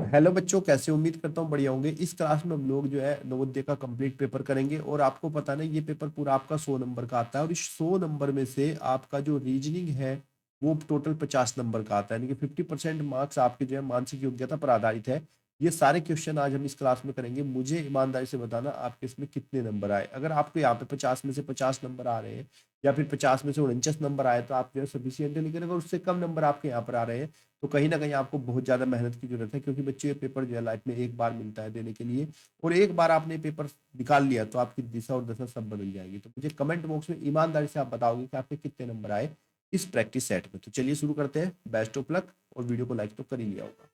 Hello बच्चों, कैसे उम्मीद करता हूँ बढ़िया होंगे। इस क्लास में हम लोग जो है नवोदय का कंप्लीट पेपर करेंगे और आपको पता ना ये पेपर पूरा आपका 100 नंबर का आता है और इस 100 नंबर में से आपका जो रीजनिंग है वो टोटल 50 नंबर का आता है, यानी कि 50% मार्क्स आपके जो है मानसिक योग्यता पर आधारित है। ये सारे क्वेश्चन आज हम इस क्लास में करेंगे। मुझे ईमानदारी से बताना आपके इसमें कितने नंबर आए। अगर आपको यहाँ पे 50 में से 50 नंबर आ रहे हैं या फिर 50 में से 49 नंबर आए तो आप जो है सफिशियंट, लेकिन अगर उससे कम नंबर आपके यहाँ पर आ रहे हैं तो कहीं ना कहीं आपको बहुत ज़्यादा मेहनत की जरूरत है, क्योंकि बच्चों ये पेपर जो है लाइफ में एक बार मिलता है देने के लिए। और एक बार आपने पेपर निकाल लिया तो आपकी दिशा और दशा सब बदल जाएगी। तो मुझे कमेंट बॉक्स में ईमानदारी से आप बताओगे कि आपके कितने नंबर आए इस प्रैक्टिस सेट में। तो चलिए शुरू करते हैं। Best of luck. और वीडियो को लाइक तो कर ही लिया होगा।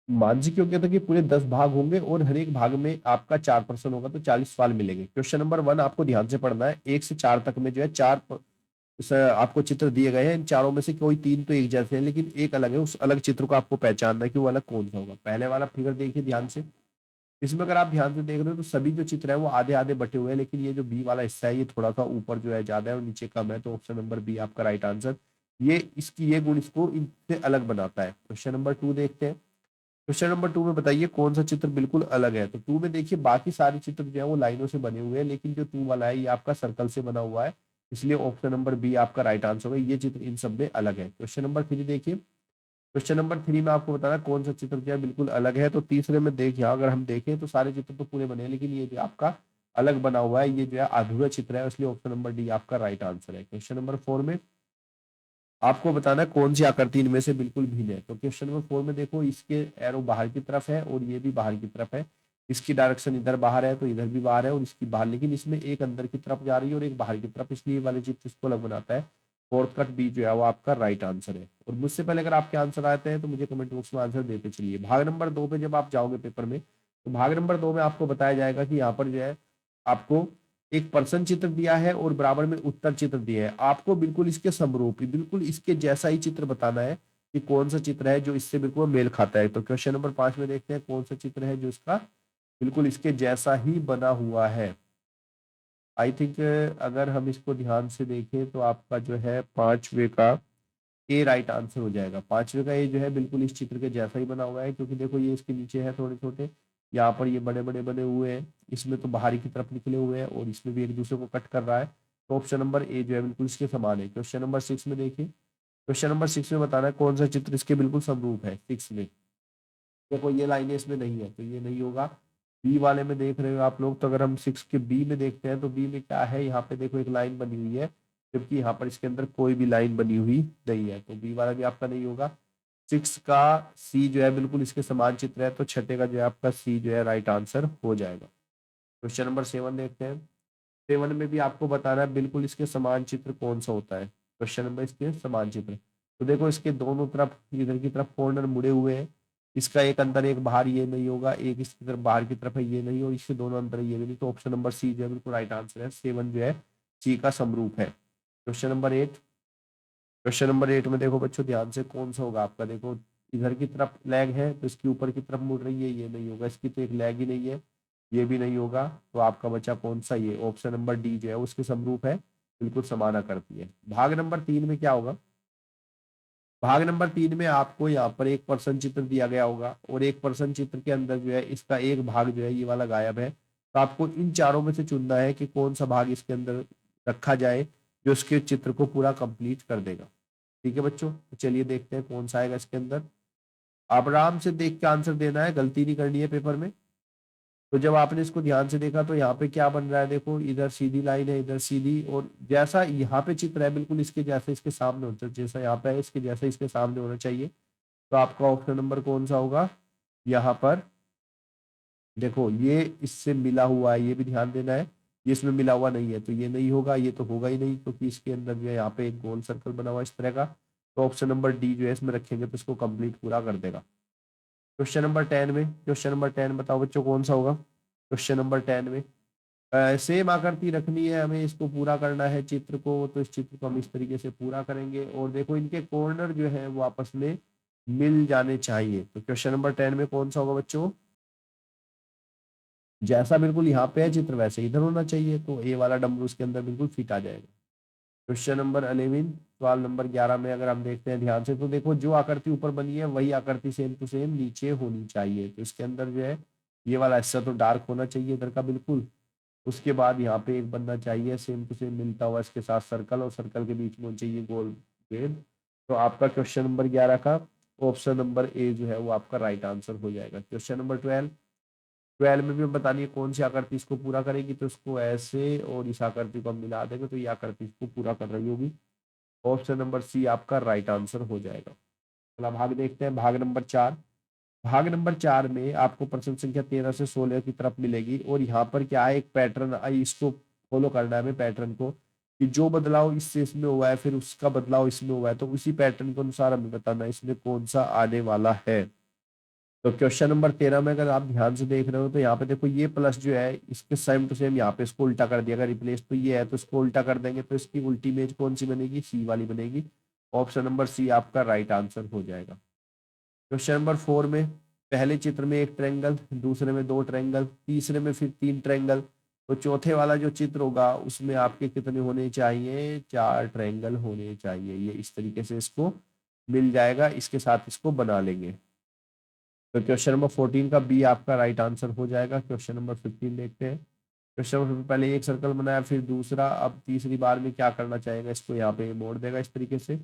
मानसिक योग्यता के पूरे 10 भाग होंगे और हर एक भाग में आपका 4% होगा, तो 40 सवाल मिलेंगे। क्वेश्चन नंबर 1 आपको ध्यान से पढ़ना है। 1 से 4 तक में जो है आपको चित्र दिए गए हैं। इन चारों में से कोई 3 तो एक जैसे हैं, लेकिन एक अलग है। उस अलग चित्र को आपको पहचानना है कि वो अलग कौन सा होगा। पहले वाला फिगर देखिए ध्यान से। इसमें अगर आप ध्यान से देख रहे हो तो सभी जो चित्र है वो आधे आधे बटे हुए हैं, लेकिन ये जो बी वाला हिस्सा है ये थोड़ा सा ऊपर जो है ज्यादा है और नीचे कम है। तो ऑप्शन नंबर बी आपका राइट आंसर। ये गुण इसको इनसे अलग बनाता है। क्वेश्चन नंबर 2 देखते हैं। क्वेश्चन नंबर 2 में बताइए कौन सा चित्र बिल्कुल अलग है। तो 2 में देखिए बाकी सारे चित्र जो है वो लाइनों से बने हुए हैं, लेकिन जो 2 वाला है ये आपका सर्कल से बना हुआ है। इसलिए ऑप्शन नंबर बी आपका राइट आंसर होगा। ये चित्र इन सब में अलग है। क्वेश्चन नंबर 3 देखिए। क्वेश्चन नंबर 3 में आपको बताना कौन सा चित्र जो है बिल्कुल अलग है। तो तीसरे में देखिए, अगर हम देखें तो सारे चित्र तो पूरे बने हैं, लेकिन ये जो आपका अलग बना हुआ है ये जो है अधूरा चित्र है, इसलिए ऑप्शन नंबर डी आपका राइट आंसर है। क्वेश्चन नंबर 4 में आपको बताना है कौन सी आकृति इनमें से बिल्कुल भिन्न है। तो क्वेश्चन नंबर 4 में देखो, इसके एरो बाहर की तरफ है और ये भी बाहर की तरफ है। इसकी डायरेक्शन इधर बाहर है तो इधर भी बाहर है और इसकी बाहर, लेकिन इसमें एक अंदर की तरफ जा रही है और एक बाहर की तरफ, इसलिए ये वाले चित्र इसको अलग बनाता है। फोर्थ कट बी जो है वो आपका राइट आंसर है। और मुझसे पहले अगर आपके आंसर आते हैं तो मुझे कमेंट बॉक्स में आंसर देते चलिए। भाग नंबर 2 पे जब आप जाओगे पेपर में, तो भाग नंबर 2 में आपको बताया जाएगा कि यहाँ पर जो है आपको एक प्रश्न चित्र दिया है और बराबर में उत्तर चित्र दिया है। आपको बिल्कुल इसके समरूप, बिल्कुल इसके जैसा ही चित्र बताना है कि कौन सा चित्र है जो इससे बिल्कुल मेल खाता है। तो क्वेश्चन नंबर 5 में देखते हैं कौन सा चित्र है जो इसका बिल्कुल इसके जैसा ही बना हुआ है। आई थिंक अगर हम इसको ध्यान से देखें तो आपका जो है पांचवे का ए राइट आंसर हो जाएगा। पांचवे का ए जो है बिल्कुल इस चित्र के जैसा ही बना हुआ है, क्योंकि देखो ये इसके नीचे है थोड़े छोटे, यहाँ पर ये बड़े बड़े बने हुए हैं। इसमें तो बाहरी की तरफ निकले हुए हैं और इसमें भी एक दूसरे को कट कर रहा है। तो ऑप्शन नंबर ए जो है बिल्कुल इसके समान है। क्वेश्चन नंबर 6 में देखिए। क्वेश्चन नंबर 6 में बताना है कौन सा चित्र इसके बिल्कुल समरूप है। 6 में देखो ये लाइनें इसमें नहीं है तो ये नहीं होगा। बी वाले में देख रहे हो आप लोग, तो अगर हम 6 के बी में देखते हैं तो बी में क्या है, यहाँ पे देखो एक लाइन बनी हुई है, जबकि यहाँ पर इसके अंदर कोई भी लाइन बनी हुई नहीं है, तो बी वाला भी आपका नहीं होगा। 6 का सी जो है बिल्कुल इसके समान चित्र है, तो छठे का जो है आपका सी जो है राइट आंसर हो जाएगा। क्वेश्चन नंबर 7 देखते हैं। 7 में भी आपको बताना है बिल्कुल इसके समान चित्र कौन सा होता है। क्वेश्चन नंबर इसके समान चित्र, तो देखो इसके दोनों तरफ इधर की तरफ कॉर्नर मुड़े हुए हैं। इसका एक अंदर एक बाहर, ये नहीं होगा। एक इसकी तरफ बाहर की तरफ है, ये नहीं, और इसके दोनों अंदर ये भी नहीं। तो ऑप्शन नंबर सी जो है बिल्कुल राइट आंसर है। 7 जो है सी का समरूप है। Question number 8। क्वेश्चन नंबर 8 में देखो बच्चों ध्यान से, कौन सा होगा आपका। देखो इधर की तरफ लेग है तो इसकी ऊपर की तरफ मुड़ रही है, ये नहीं होगा। इसकी तो एक लेग ही नहीं है, ये भी नहीं होगा। तो आपका बचा कौन सा, ये ऑप्शन नंबर डी जो है उसके समरूप है, बिल्कुल समाना करती है। भाग नंबर 3 में क्या होगा। भाग नंबर 3 में आपको यहाँ पर एक पर्सन चित्र दिया गया होगा और एक पर्सन चित्र के अंदर जो है इसका एक भाग जो है ये वाला गायब है। तो आपको इन चारों में से चुनना है कि कौन सा भाग इसके अंदर रखा जाए जो इसके चित्र को पूरा कंप्लीट कर देगा। ठीक है बच्चों, तो चलिए देखते हैं कौन सा आएगा इसके अंदर। आप आराम से देख के आंसर देना है, गलती नहीं करनी है पेपर में। तो जब आपने इसको ध्यान से देखा तो यहाँ पे क्या बन रहा है, देखो इधर सीधी लाइन है, इधर सीधी, और जैसा यहाँ पे चित्र है बिल्कुल इसके जैसे इसके सामने होता है, जैसा यहाँ पे है इसके जैसा इसके सामने होना चाहिए। तो आपका ऑप्शन नंबर कौन सा होगा यहाँ पर। देखो ये इससे मिला हुआ है, ये भी ध्यान देना है। ये इसमें मिला हुआ नहीं है तो ये नहीं होगा, ये तो होगा ही नहीं, क्योंकि इसके अंदर जो है यहाँ पे एक गोल सर्कल बना हुआ है इस तरह का। तो ऑप्शन नंबर डी जो है इसमें रखेंगे तो इसको कंप्लीट पूरा कर देगा। क्वेश्चन नंबर 10 में, क्वेश्चन नंबर 10 बताओ बच्चों कौन सा होगा। क्वेश्चन नंबर 10 में सेम आकृति रखनी है, हमें इसको पूरा करना है चित्र को। तो इस चित्र को हम इस तरीके से पूरा करेंगे और देखो इनके कॉर्नर जो है वो आपस में मिल जाने चाहिए। तो क्वेश्चन नंबर 10 में कौन सा होगा बच्चों, जैसा बिल्कुल यहाँ पे है चित्र वैसे इधर होना चाहिए। तो ए वाला डमरू उसके अंदर बिल्कुल फिट आ जाएगा। Question number 11। सवाल नंबर 11 में अगर हम देखते हैं ध्यान से, तो देखो जो आकृति ऊपर बनी है वही आकृति सेम टू सेम नीचे होनी चाहिए। तो इसके अंदर जो है ये वाला हिस्सा तो डार्क होना चाहिए इधर का बिल्कुल। उसके बाद यहाँ पे एक बनना चाहिए सेम टू सेम मिलता हुआ इसके साथ सर्कल, और सर्कल के बीच में होना चाहिए गोल गेंद। तो आपका क्वेश्चन नंबर 11 का ऑप्शन नंबर ए जो है वो आपका राइट आंसर हो जाएगा। क्वेश्चन नंबर 12 में भी हम बतानी है कौन सी आकृति इसको पूरा करेगी, तो इसको ऐसे और इस आकृति को हम मिला देंगे तो ये आकृति इसको पूरा कर रही होगी। ऑप्शन नंबर सी आपका राइट आंसर हो जाएगा। अगला भाग देखते हैं, भाग नंबर 4। भाग नंबर 4 में आपको प्रश्न संख्या 13 से 16 की तरफ मिलेगी, और यहाँ पर क्या है एक पैटर्न, इसको फॉलो करना है हमें पैटर्न को, कि जो बदलाव इससे इसमें हुआ है फिर उसका बदलाव इसमें हुआ है, तो उसी पैटर्न के अनुसार हमें बताना है इसमें कौन सा आने वाला है। तो क्वेश्चन नंबर 13 में अगर आप ध्यान से देख रहे हो तो यहाँ पे देखो ये प्लस जो है इसके सेम टू सेम यहाँ पे इसको उल्टा कर दिया, अगर रिप्लेस तो ये है तो इसको उल्टा कर देंगे, तो इसकी उल्टी इमेज कौन सी बनेगी, सी वाली बनेगी। ऑप्शन नंबर सी आपका राइट आंसर हो जाएगा। क्वेश्चन नंबर 4 में पहले चित्र में एक ट्रायंगल, दूसरे में 2 ट्रायंगल, तीसरे में फिर 3 ट्रायंगल, तो चौथे वाला जो चित्र होगा उसमें आपके कितने होने चाहिए, 4 ट्रायंगल होने चाहिए। ये इस तरीके से इसको मिल जाएगा, इसके साथ इसको बना लेंगे। तो क्वेश्चन नंबर 14 का बी आपका राइट आंसर हो जाएगा। क्वेश्चन नंबर 15 देखते हैं। क्वेश्चन नंबर पहले एक सर्कल बनाया फिर दूसरा, अब तीसरी बार में क्या करना चाहेगा, इसको यहाँ पे मोड़ देगा इस तरीके से।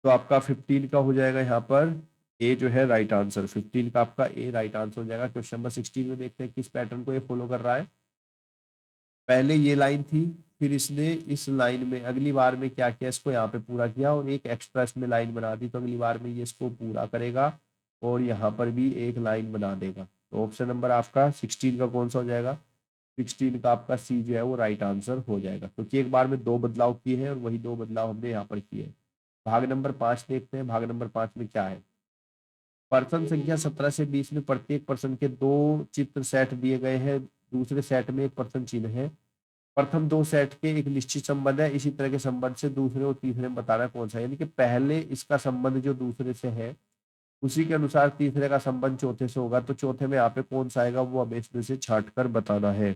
तो आपका 15 का हो जाएगा यहाँ पर ए जो है राइट आंसर, 15 का आपका ए राइट आंसर हो जाएगा। क्वेश्चन नंबर 16 में देखते हैं किस पैटर्न को ये फॉलो कर रहा है। पहले ये लाइन थी, फिर इसने इस लाइन में अगली बार में क्या किया, इसको यहाँ पे पूरा किया और एक एक्स्ट्रा इसमें लाइन बना दी, तो अगली बार में ये इसको पूरा करेगा और यहाँ पर भी एक लाइन बना देगा। तो ऑप्शन नंबर आपका 16 का कौन सा हो जाएगा, 16 का आपका सी जो है वो राइट आंसर हो जाएगा, क्योंकि एक बार में 2 बदलाव किए हैं और वही 2 बदलाव हमने यहाँ पर किए हैं। भाग नंबर 5 देखते हैं, भाग नंबर 5 में क्या है। पर्सन संख्या 17 से 20 में प्रत्येक पर्सन के 2 चित्र सेट दिए गए हैं, दूसरे सेट में एक पर्सन चिन्ह है। प्रथम 2 सेट के एक निश्चित संबंध है, इसी तरह के संबंध से दूसरे और तीसरे में बताना है कौन सा है। यानी कि पहले इसका संबंध जो दूसरे से है उसी के अनुसार तीसरे का संबंध चौथे से होगा, तो चौथे में यहाँ पे कौन सा आएगा वो हमें इसमें से छांट कर बताना है।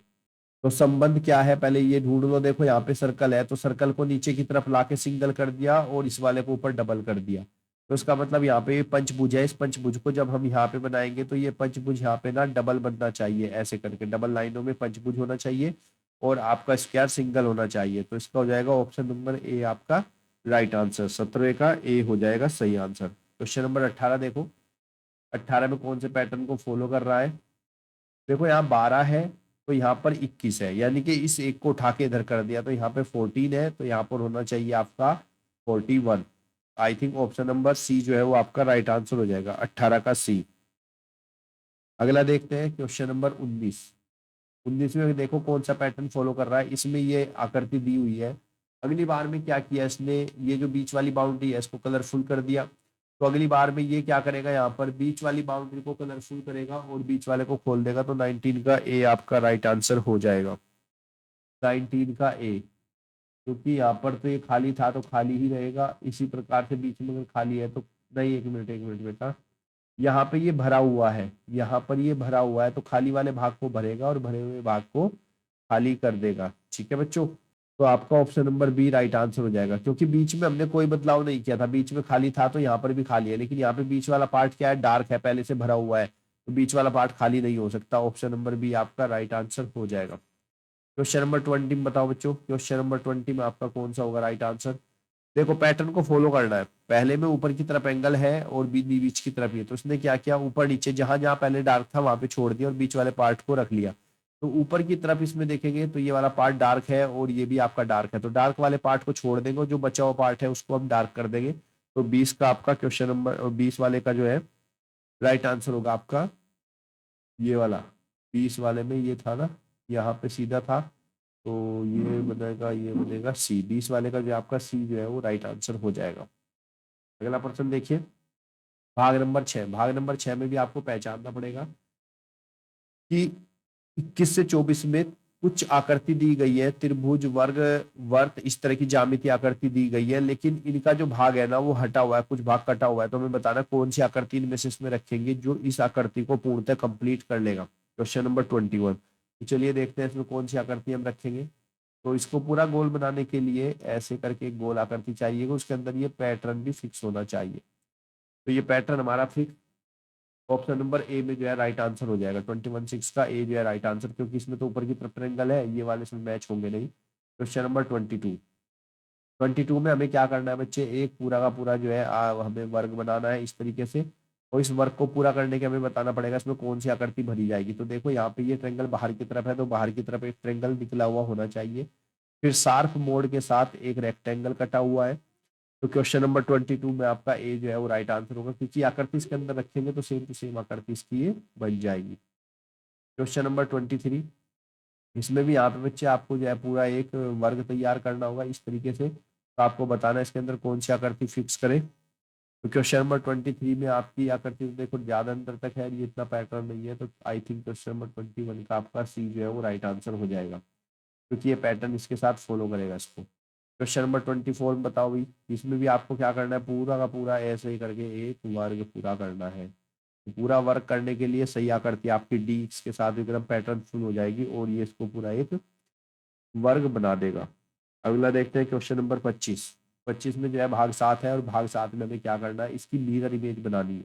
तो संबंध क्या है पहले ये ढूंढ लो। देखो यहाँ पे सर्कल है, तो सर्कल को नीचे की तरफ लाके सिंगल कर दिया और इस वाले को ऊपर डबल कर दिया, तो इसका मतलब यहाँ पे पंचभुज है। इस पंचभुज को जब हम यहाँ पे बनाएंगे तो ये पंचभुज यहाँ पे ना डबल बनना चाहिए, ऐसे करके डबल लाइनों में पंचभुज होना चाहिए और आपका स्क्वायर सिंगल होना चाहिए। तो इसका हो जाएगा ऑप्शन नंबर ए आपका राइट आंसर, 17 का ए हो जाएगा सही आंसर। क्वेश्चन नंबर 18 देखो, 18 में कौन से पैटर्न को फॉलो कर रहा है। देखो यहाँ 12 है तो यहाँ पर 21 है, यानी कि इस एक को उठा के इधर कर दिया, तो यहाँ पे 14 है तो यहाँ पर होना चाहिए आपका 41। I think option number C जो है वो आपका राइट आंसर हो जाएगा, 18 का सी। अगला देखते हैं क्वेश्चन नंबर 19 में देखो कौन सा पैटर्न फॉलो कर रहा है। इसमें ये आकृति दी हुई है, अगली बार में क्या किया इसने, ये जो बीच वाली बाउंड्री है इसको कलरफुल कर दिया, तो अगली बार में ये क्या करेगा, यहाँ पर बीच वाली बाउंड्री को कलरफुल करेगा और बीच वाले को खोल देगा। तो 19 का ए आपका राइट आंसर हो जाएगा, 19 का ए, क्योंकि यहाँ पर तो ये खाली था तो खाली ही रहेगा, इसी प्रकार से बीच में अगर खाली है तो नहीं, एक मिनट बेटा, यहाँ पे ये भरा हुआ है, यहाँ पर ये भरा हुआ है तो खाली वाले भाग को भरेगा और भरे हुए भाग को खाली कर देगा। ठीक है बच्चों, तो आपका option number B right answer हो जाएगा, क्योंकि बीच में हमने कोई बदलाव नहीं किया था, बीच में खाली था तो यहाँ पर भी खाली है, लेकिन यहाँ पे बीच वाला पार्ट क्या है, डार्क है, पहले से भरा हुआ है, तो बीच वाला पार्ट खाली नहीं हो सकता। ऑप्शन नंबर बी आपका राइट आंसर हो जाएगा। क्वेश्चन नंबर 20 में बताओ बच्चों, क्वेश्चन नंबर 20 में आपका कौन सा होगा राइट आंसर। देखो पैटर्न को फॉलो करना है, पहले में ऊपर की तरफ एंगल है और बीच की तरफ ही, तो उसने क्या किया, ऊपर नीचे जहां जहां पहले डार्क था वहां पे छोड़ दिया और बीच वाले पार्ट को रख लिया। तो ऊपर की तरफ इसमें देखेंगे तो ये वाला पार्ट डार्क है और ये भी आपका डार्क है, तो डार्क वाले पार्ट को छोड़ देंगे और जो बचा हुआ पार्ट है उसको हम डार्क कर देंगे। तो 20 का आपका क्वेश्चन नंबर 20 वाले का जो है राइट आंसर होगा आपका ये वाला, 20 वाले में ये था ना, यहाँ पे सीधा था, तो ये बनेगा सी, 20 वाले का जो आपका सी जो है वो राइट आंसर हो जाएगा। अगला प्रश्न देखिए, भाग नंबर 6। भाग नंबर 6 में भी आपको पहचानना पड़ेगा कि 21 से 24 में कुछ आकृति दी गई है, त्रिभुज, वर्ग, वर्त, इस तरह की ज्यामिति आकृति दी गई है, लेकिन इनका जो भाग है ना वो हटा हुआ है, कुछ भाग कटा हुआ है, तो हमें बताना कौन सी आकृति इनमें से इसमें रखेंगे जो इस आकृति को पूर्णतः कंप्लीट कर लेगा। क्वेश्चन नंबर 21, तो चलिए देखते हैं इसमें कौन सी आकृति हम रखेंगे। तो इसको पूरा गोल बनाने के लिए ऐसे करके एक गोल आकृति चाहिए, उसके अंदर ये पैटर्न भी फिक्स होना चाहिए। तो ये पैटर्न हमारा फिक्स, ऑप्शन नंबर ए में जो है राइट आंसर हो जाएगा। 21/6 का ए जो है राइट आंसर, क्योंकि इसमें तो ऊपर की तरफ ट्रायंगल है, ये वाले इसमें मैच होंगे नहीं। क्वेश्चन नंबर 22 में हमें क्या करना है बच्चे, एक पूरा का पूरा जो है हमें वर्ग बनाना है इस तरीके से, और इस वर्ग को पूरा करने के हमें बताना पड़ेगा इसमें कौन सी आकृति भरी जाएगी। तो देखो यहाँ पे ये ट्रायंगल बाहर की तरफ है, तो बाहर की तरफ एक ट्रायंगल निकला हुआ होना चाहिए, फिर शार्प मोड के साथ एक रेक्टेंगल कटा हुआ है। तो क्वेश्चन नंबर 22 में आपका ए जो है वो राइट आंसर होगा, क्योंकि आकृति इसके अंदर रखेंगे तो सेम टू सेम आकृति इसकी ये बन जाएगी। क्वेश्चन नंबर 23, इसमें भी यहाँ पे बच्चे आपको जो है पूरा एक वर्ग तैयार करना होगा इस तरीके से, तो आपको बताना है इसके अंदर कौन सी आकृति फिक्स करें। तो क्वेश्चन नंबर 23 में आपकी आकृति तो देखो ज्यादा अंतर तक है, ये इतना पैटर्न नहीं है, तो आई थिंक क्वेश्चन नंबर 21 का आपका सी जो है वो राइट आंसर हो जाएगा, क्योंकि ये पैटर्न इसके साथ फॉलो करेगा इसको। क्वेश्चन नंबर 24 में बताओ भाई, इसमें भी आपको क्या करना है, पूरा का पूरा ऐसे ही करके एक वर्ग पूरा करना है। तो पूरा वर्क करने के लिए सही आकृति आपकी डी के साथ एकदम पैटर्न फुल हो जाएगी, और ये इसको पूरा एक वर्ग बना देगा। अगला देखते हैं क्वेश्चन नंबर 25 में जो है भाग 7 है, और भाग 7 में हमें क्या करना है, इसकी मिरर इमेज बनानी है,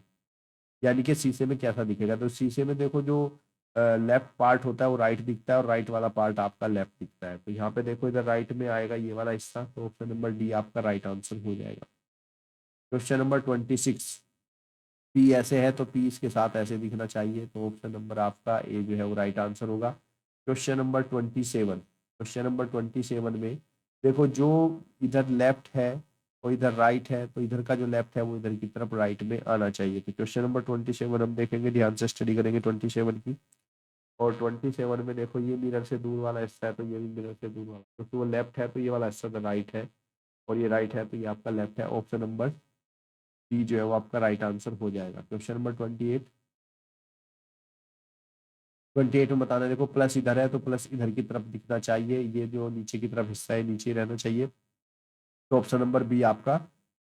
यानी कि शीशे में कैसा दिखेगा। तो शीशे में देखो जो लेफ्ट पार्ट होता है वो राइट दिखता है, और राइट वाला पार्ट आपका लेफ्ट दिखता है। तो यहाँ पे देखो इधर राइट में आएगा ये वाला हिस्सा, तो ऑप्शन नंबर डी आपका राइट आंसर हो जाएगा। क्वेश्चन नंबर 26, पी ऐसे है तो पी इसके साथ ऐसे दिखना चाहिए, तो ऑप्शन नंबर आपका ए जो है वो राइट आंसर होगा। क्वेश्चन नंबर 27 में देखो जो इधर लेफ्ट है और इधर राइट है, तो इधर का जो लेफ्ट है वो इधर की तरफ राइट में आना चाहिए। तो क्वेश्चन नंबर 27 हम देखेंगे, ध्यान से स्टडी करेंगे 27 की। और 27 में देखो ये मिरर से दूर वाला हिस्सा है, तो ये भी मिरर से दूर वाला, क्योंकि वो लेफ्ट है तो ये वाला हिस्सा राइट है, और ये राइट है तो ये आपका लेफ्ट है। ऑप्शन नंबर डी जो है वो आपका राइट आंसर हो जाएगा। क्वेश्चन नंबर 28 में बताना, देखो प्लस इधर है तो प्लस इधर की तरफ दिखना चाहिए, ये जो नीचे की तरफ हिस्सा है नीचे रहना चाहिए, तो ऑप्शन नंबर बी आपका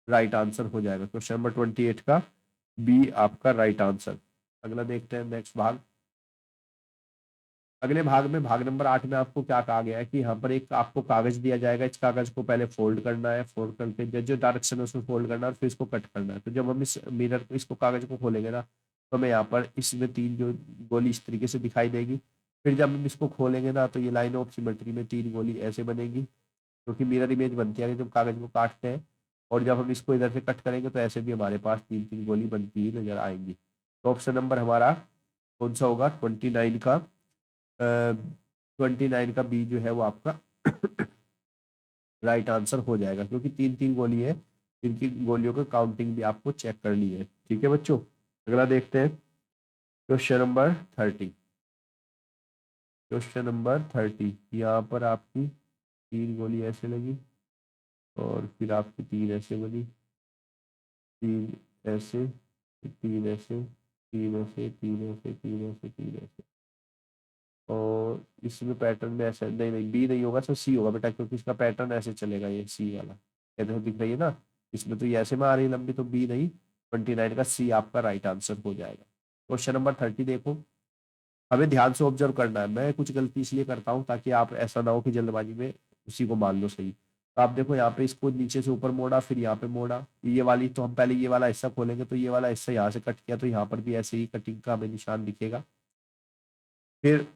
राइट आंसर हो जाएगा। क्वेश्चन नंबर 28 का बी आपका राइट आंसर। अगला देखते हैं नेक्स्ट भाग। अगले भाग में भाग नंबर 8 में आपको क्या कहा गया है कि यहाँ पर एक आपको कागज दिया जाएगा, इस कागज को पहले फोल्ड करना है, फोल्ड करके जो डायरेक्शन है उसमें फोल्ड करना है, और फिर इसको कट करना है। तो जब हम इस मिरर को इसको कागज को खोलेंगे ना, तो हमें यहाँ पर इसमें 3 जो गोली इस तरीके से दिखाई देगी। फिर जब हम इसको खोलेंगे ना, तो ये लाइन ऑफ सिमेट्री में 3 गोली ऐसे बनेगी, क्योंकि मिरर इमेज बनती है जब कागज को काटते हैं, और जब हम इसको इधर से कट करेंगे तो ऐसे भी हमारे पास 3 गोली बनती ही नजर आएंगी। तो ऑप्शन नंबर हमारा कौन सा होगा, 29 का बी जो है वो आपका राइट आंसर हो जाएगा, क्योंकि 3 गोली है, इनकी गोलियों की काउंटिंग भी आपको चेक करनी है। ठीक है बच्चों, अगला देखते हैं क्वेश्चन नंबर 30। क्वेश्चन नंबर 30, यहाँ पर आपकी 3 गोली ऐसे लगी, और फिर आपकी 3 ऐसे बनी, 3 ऐसे, 3 ऐसे, 3 ऐसे, 3 ऐसे, 3 ऐसे, 3 ऐसे, और इसमें पैटर्न में ऐसे नहीं नहीं बी नहीं होगा, तो सी होगा बेटा, क्योंकि इसका पैटर्न ऐसे चलेगा, ये सी वाला ऐसे दिख रही है ना, इसमें तो ये ऐसे में आ रही है लंबी, तो बी नहीं, 29 का सी आपका राइट आंसर हो जाएगा। क्वेश्चन नंबर 30 देखो, हमें ध्यान से ऑब्जर्व करना है, मैं कुछ गलती इसलिए करता हूँ ताकि आप ऐसा ना हो कि जल्दबाजी में उसी को मान लो सही। तो आप देखो यहाँ पे इसको नीचे से ऊपर मोड़ा, फिर यहाँ पे मोड़ा, ये वाली, तो हम पहले ये वाला हिस्सा खोलेंगे, तो ये वाला हिस्सा यहाँ से कट किया, तो यहाँ पर भी ऐसे ही कटिंग का हमें निशान दिखेगा। फिर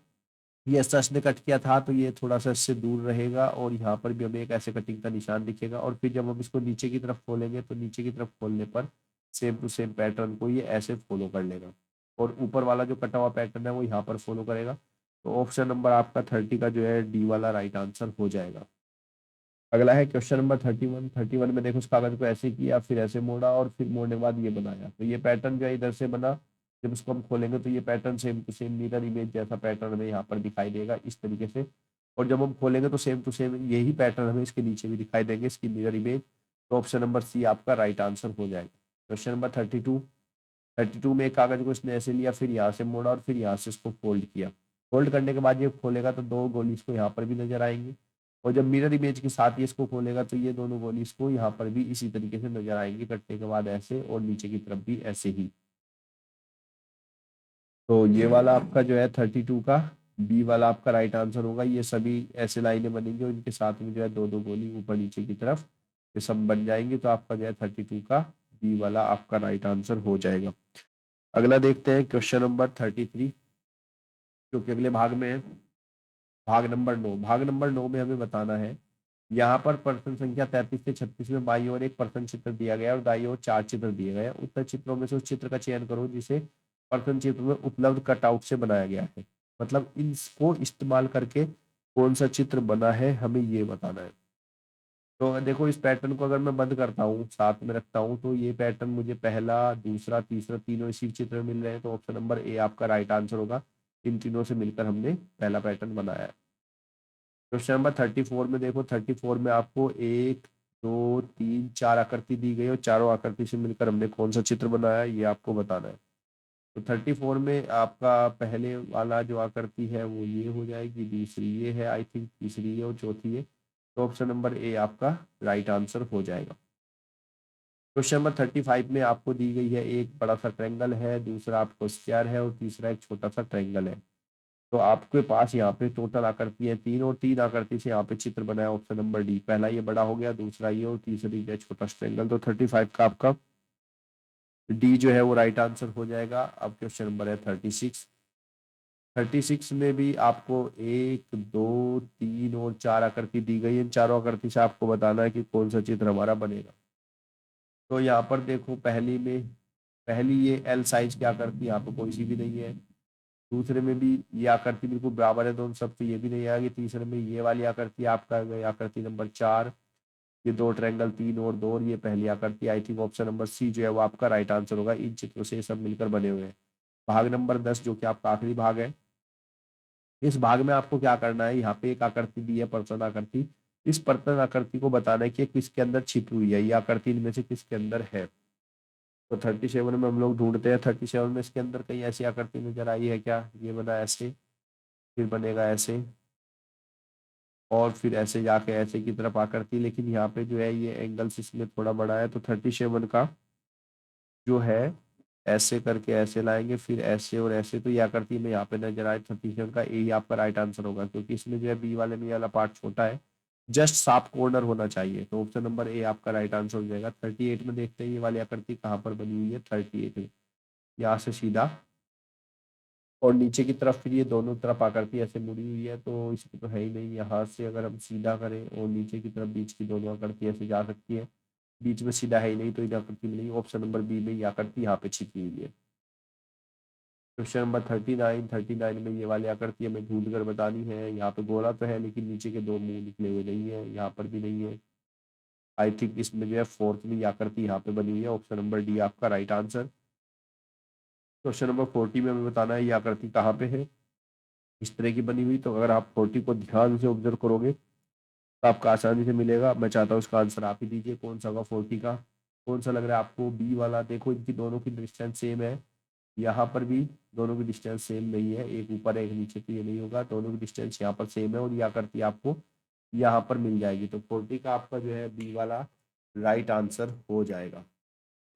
ये सच ने कट किया था, तो ये थोड़ा सा इससे दूर रहेगा, और यहाँ पर भी हमें एक ऐसे कटिंग का निशान दिखेगा। और फिर जब हम इसको नीचे की तरफ खोलेंगे, तो नीचे की तरफ खोलने पर सेम टू सेम पैटर्न को ये ऐसे फॉलो कर लेगा, और ऊपर वाला जो कटा हुआ पैटर्न है वो यहाँ पर फॉलो करेगा। तो ऑप्शन नंबर आपका 30 का जो है डी वाला राइट आंसर हो जाएगा। अगला है क्वेश्चन नंबर 31 में देखो, उस कागज को ऐसे किया, फिर ऐसे मोड़ा, और फिर मोड़ने के बाद ये बनाया, तो ये पैटर्न जो है इधर से बना, जब इसको हम खोलेंगे तो ये pattern same to same mirror image जैसा पैटर्न हमें यहाँ पर दिखाई देगा इस तरीके से, और जब हम खोलेंगे तो सेम टू सेम यही पैटर्न हमें इसके नीचे भी दिखाई देंगे, इसकी मिरर इमेज। तो ऑप्शन नंबर सी आपका राइट आंसर हो जाएगा। क्वेश्चन नंबर 32 में एक कागज को इसने ऐसे लिया, फिर यहाँ से मोड़ा, और फिर यहाँ से इसको फोल्ड किया, फोल्ड करने के बाद ये खोलेगा तो 2 गोली इसको यहाँ पर भी नजर आएंगी, और जब मिरर इमेज के साथ ये इसको खोलेगा तो ये दोनों गोली इसको यहाँ पर भी इसी तरीके से नजर आएंगी, कटने के बाद ऐसे, और नीचे की तरफ भी ऐसे ही। तो ये वाला आपका जो है 32 का बी वाला आपका राइट आंसर होगा। ये सभी ऐसे लाइनें बनेंगी और इनके साथ में जो है दो दो गोली ऊपर नीचे की तरफ ये सब बन जाएंगे, तो आपका जो है 32 का बी वाला आपका राइट आंसर हो जाएगा। अगला देखते हैं क्वेश्चन नंबर 33, जो कि अगले भाग में है, भाग नंबर 9। भाग नंबर 9 में हमें बताना है, यहाँ पर प्रश्न संख्या 33 से 36 में बाईं ओर एक प्रश्न चित्र दिया गया और दाईं ओर 4 चित्र दिए गए हैं। उत्तर चित्रों में से उस चित्र का चयन करो जिसे प्रश्न चित्र में उपलब्ध कटआउट से बनाया गया है। मतलब इसको इस्तेमाल करके कौन सा चित्र बना है हमें ये बताना है। तो देखो, इस पैटर्न को अगर मैं बंद करता हूँ, साथ में रखता हूँ, तो ये पैटर्न मुझे पहला, दूसरा, तीसरा, तीनों इसी चित्र में मिल रहे हैं, तो ऑप्शन नंबर ए आपका राइट आंसर होगा। इन तीनों से मिलकर हमने पहला पैटर्न बनाया है। क्वेश्चन नंबर 34 में देखो, 34 में आपको 1 2 3 4 आकृति दी गई और चारों आकृति से मिलकर हमने कौन सा चित्र बनाया है ये आपको बताना है। तो 34 में आपका पहले वाला जो आकृति है वो ये हो जाएगी, दूसरी ये है आई थिंक, तीसरी ये और चौथी ये। तो ऑप्शन नंबर ए आपका राइट आंसर हो जाएगा। क्वेश्चन नंबर 35 में आपको दी गई है, एक बड़ा सा ट्रायंगल है, दूसरा आपको स्क्वायर है और तीसरा एक छोटा सा ट्रायंगल है। तो आपके पास यहाँ पे टोटल आकृति है 3 और 3 आकृति से यहाँ पे चित्र बनाया ऑप्शन नंबर डी। पहला ये बड़ा हो गया, दूसरा ये और तीसरी ये छोटा ट्रायंगल। तो 35 का आपका डी जो है वो राइट आंसर हो जाएगा। अब क्वेश्चन नंबर है 36। 36 में भी आपको 1 2 3 और 4 आकृति दी गई है। इन चारों आकृति से आपको बताना है कि कौन सा चित्र हमारा बनेगा। तो यहाँ पर देखो, पहली ये एल साइज की आकृति यहाँ पे कोई सी भी नहीं है। दूसरे में भी ये आकृति बिल्कुल बराबर है दोनों सब, तो ये भी नहीं आएगी। तीसरे में ये वाली आकृति आपका आकृति नंबर 4, ये दो ट्रायंगल 3 और 2, और ये पहली आकृति। I think option number C जो है वो आपका राइट आंसर होगा। इन चित्रों से सब मिलकर बने हुए हैं। भाग नंबर 10 जो कि आपका आखिरी भाग है, इस भाग में आपको क्या करना है, यहाँ पे एक आकृति दी है पर्सन आकृति। इस पर्सन आकृति को बताना है कि किसके अंदर छिपी हुई है, ये आकृति इनमें से किसके अंदर है। तो 37 में हम लोग ढूंढते हैं। 37 में इसके अंदर कहीं ऐसी आकृति नजर आई है क्या? ये बना ऐसे, फिर बनेगा ऐसे, और फिर ऐसे जाके ऐसे की तरफ आकृति। लेकिन यहाँ पे जो है ये एंगल्स इसमें थोड़ा बड़ा है, तो 37 का जो है ऐसे करके ऐसे लाएंगे, फिर ऐसे और ऐसे, तो ये आकृति में यहाँ पे नजर आए। 37 का ए ही आपका राइट आंसर होगा, क्योंकि इसमें जो है बी वाले में ये वाला पार्ट छोटा है, जस्ट साफ कॉर्नर होना चाहिए। तो ऑप्शन नंबर ए आपका राइट आंसर हो जाएगा। 38 में देखते हैं ये वाली आकृति कहाँ पर बनी हुई है। 38 में यहाँ से सीधा और नीचे की तरफ, फिर ये दोनों तरफ आकृति ऐसे मुड़ी हुई है, तो इसकी तो है ही नहीं। यहाँ से अगर हम सीधा करें और नीचे की तरफ बीच की दोनों आकृति ऐसे जा सकती है, बीच में सीधा है ही नहीं, तो ये आकृति मिलेगी। ऑप्शन नंबर बी में ये आकृति यहाँ पे छिपी हुई है। क्वेश्चन नंबर 39 में ये वाली आकृति हमें ढूंढ कर बतानी है। यहाँ पे गोला तो है लेकिन नीचे के दो मुंह निकले हुए नहीं है, यहाँ पर भी नहीं है। आई थिंक इसमें जो है फोर्थ में आकृति यहाँ पे बनी हुई है। ऑप्शन नंबर डी आपका राइट आंसर। क्वेश्चन नंबर 40 में हमें बताना है ये आकृति कहाँ पे है, इस तरह की बनी हुई। तो अगर आप 40 को ध्यान से ऑब्जर्व करोगे तो आपका आसानी से मिलेगा। मैं चाहता हूँ इसका आंसर आप ही दीजिए, कौन सा होगा 40 का। कौन सा लग रहा है आपको? बी वाला। देखो इनकी दोनों की डिस्टेंस सेम है, यहाँ पर भी दोनों की डिस्टेंस सेम नहीं है, एक ऊपर एक नीचे, तो ये नहीं होगा। दोनों की डिस्टेंस यहाँ पर सेम है और ये आकृति आपको यहाँ पर मिल जाएगी। तो 40 का आपका जो है बी वाला राइट आंसर हो जाएगा।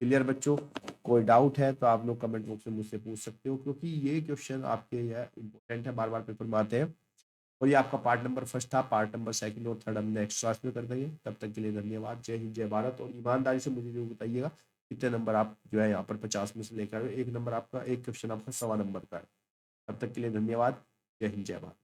क्लियर बच्चों? कोई डाउट है तो आप लोग कमेंट बॉक्स में मुझसे पूछ सकते हो, क्योंकि ये क्वेश्चन आपके यह इंपॉर्टेंट है, बार बार पेपर में आते हैं। और ये आपका पार्ट नंबर फर्स्ट था। पार्ट नंबर सेकंड और थर्ड हमने एक्स्ट्रा में कर दिए। तब तक के लिए धन्यवाद। जय हिंद, जय भारत। और ईमानदारी से मुझे जो बताइएगा कितने नंबर आप जो है यहाँ पर 50 में से लेकर आए। एक नंबर आपका, एक क्वेश्चन आपका 1.25 नंबर का है। तब तक के लिए धन्यवाद। जय हिंद, जय भारत।